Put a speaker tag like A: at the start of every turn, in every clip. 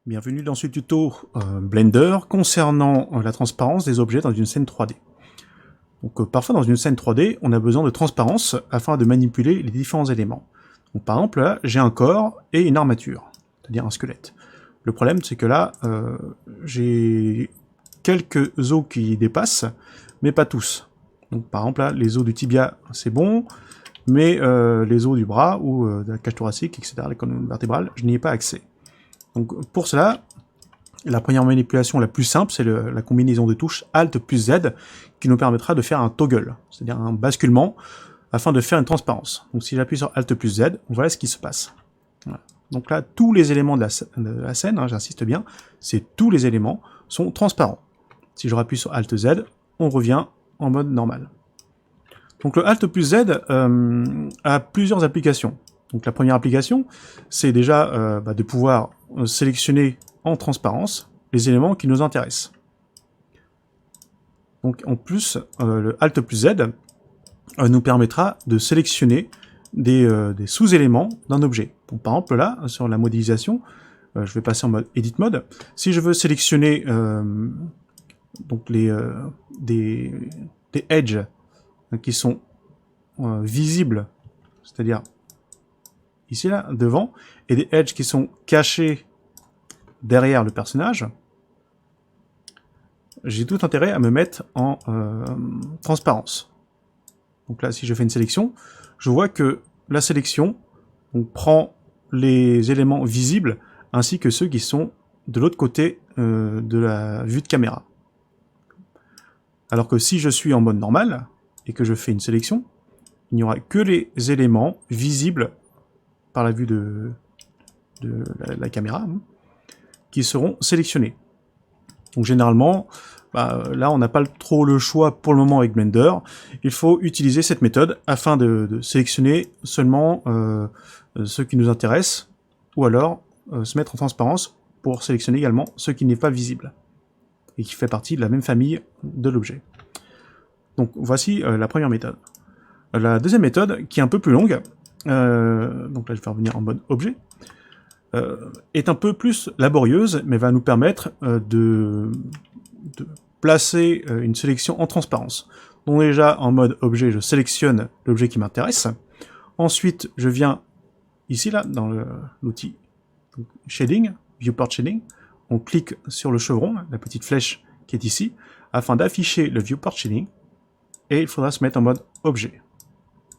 A: Bienvenue dans ce tuto Blender concernant la transparence des objets dans une scène 3D. Donc parfois dans une scène 3D, on a besoin de transparence afin de manipuler les différents éléments. Donc par exemple là, j'ai un corps et une armature, c'est-à-dire un squelette. Le problème c'est que là, j'ai quelques os qui dépassent, mais pas tous. Donc par exemple là, les os du tibia c'est bon, mais les os du bras ou de la cage thoracique, etc., la colonne vertébrale, je n'y ai pas accès. Donc pour cela, la première manipulation la plus simple, c'est la combinaison de touches Alt plus Z, qui nous permettra de faire un toggle, c'est-à-dire un basculement, afin de faire une transparence. Donc si j'appuie sur Alt plus Z, voilà ce qui se passe. Voilà. Donc là, tous les éléments de la scène, hein, j'insiste bien, c'est tous les éléments sont transparents. Si je rappuie sur Alt Z, on revient en mode normal. Donc le Alt plus Z a plusieurs applications. Donc la première application, c'est déjà de pouvoir sélectionner en transparence les éléments qui nous intéressent. Donc en plus, le Alt plus Z nous permettra de sélectionner des sous-éléments d'un objet. Donc, par exemple là, sur la modélisation, je vais passer en mode Edit Mode. Si je veux sélectionner donc des edges qui sont visibles, c'est-à-dire ici là, devant, et des edges qui sont cachés derrière le personnage, j'ai tout intérêt à me mettre en transparence. Donc là, si je fais une sélection, je vois que la sélection prend les éléments visibles ainsi que ceux qui sont de l'autre côté de la vue de caméra. Alors que si je suis en mode normal et que je fais une sélection, il n'y aura que les éléments visibles par la vue de la caméra qui seront sélectionnés. Donc généralement, là on n'a pas trop le choix pour le moment avec Blender. Il faut utiliser cette méthode afin de sélectionner seulement ceux qui nous intéressent, ou alors se mettre en transparence pour sélectionner également ce qui n'est pas visible et qui fait partie de la même famille de l'objet. Donc voici la première méthode. La deuxième méthode, qui est un peu plus longue, donc là je vais revenir en mode objet, est un peu plus laborieuse, mais va nous permettre de placer une sélection en transparence. Donc déjà en mode objet, je sélectionne l'objet qui m'intéresse. Ensuite, je viens ici là dans l'outil Shading, Viewport Shading. On clique sur le chevron, la petite flèche qui est ici, afin d'afficher le Viewport Shading. Et il faudra se mettre en mode objet,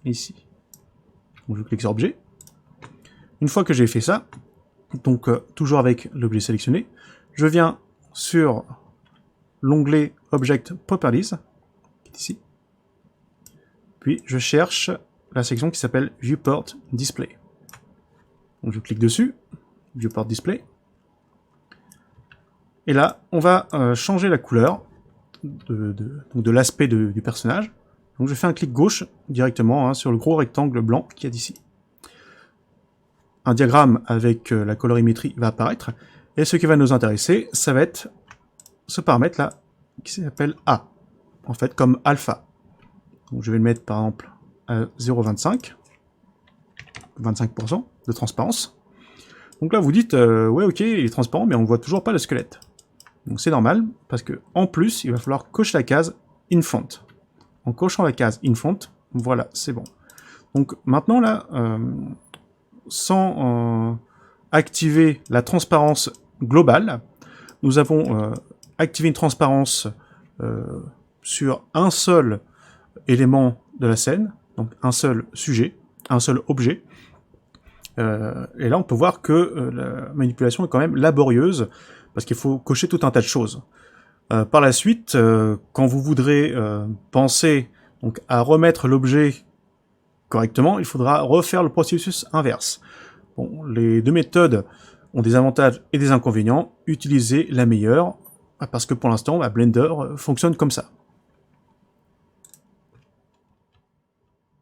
A: ici. Donc je clique sur objet. Une fois que j'ai fait ça, donc toujours avec l'objet sélectionné, je viens sur l'onglet Object Properties, qui est ici. Puis je cherche la section qui s'appelle Viewport Display. Donc je clique dessus, Viewport Display. Et là, on va changer la couleur de l'aspect du personnage. Donc je fais un clic gauche directement sur le gros rectangle blanc qui est ici. Un diagramme avec la colorimétrie va apparaître, et ce qui va nous intéresser, ça va être ce paramètre là, qui s'appelle A, en fait comme alpha. Donc je vais le mettre par exemple à 0,25, 25% de transparence. Donc là vous dites, ouais ok, il est transparent, mais on voit toujours pas le squelette. Donc c'est normal, parce que en plus, il va falloir cocher la case In Font. En cochant la case In Font, voilà, c'est bon. Donc maintenant là, sans activer la transparence globale, nous avons activé une transparence sur un seul élément de la scène, donc un seul sujet, un seul objet. Et là, on peut voir que la manipulation est quand même laborieuse, parce qu'il faut cocher tout un tas de choses. Par la suite, quand vous voudrez penser donc, à remettre l'objet correctement, il faudra refaire le processus inverse. Bon, les deux méthodes ont des avantages et des inconvénients. Utilisez la meilleure, parce que pour l'instant, Blender fonctionne comme ça.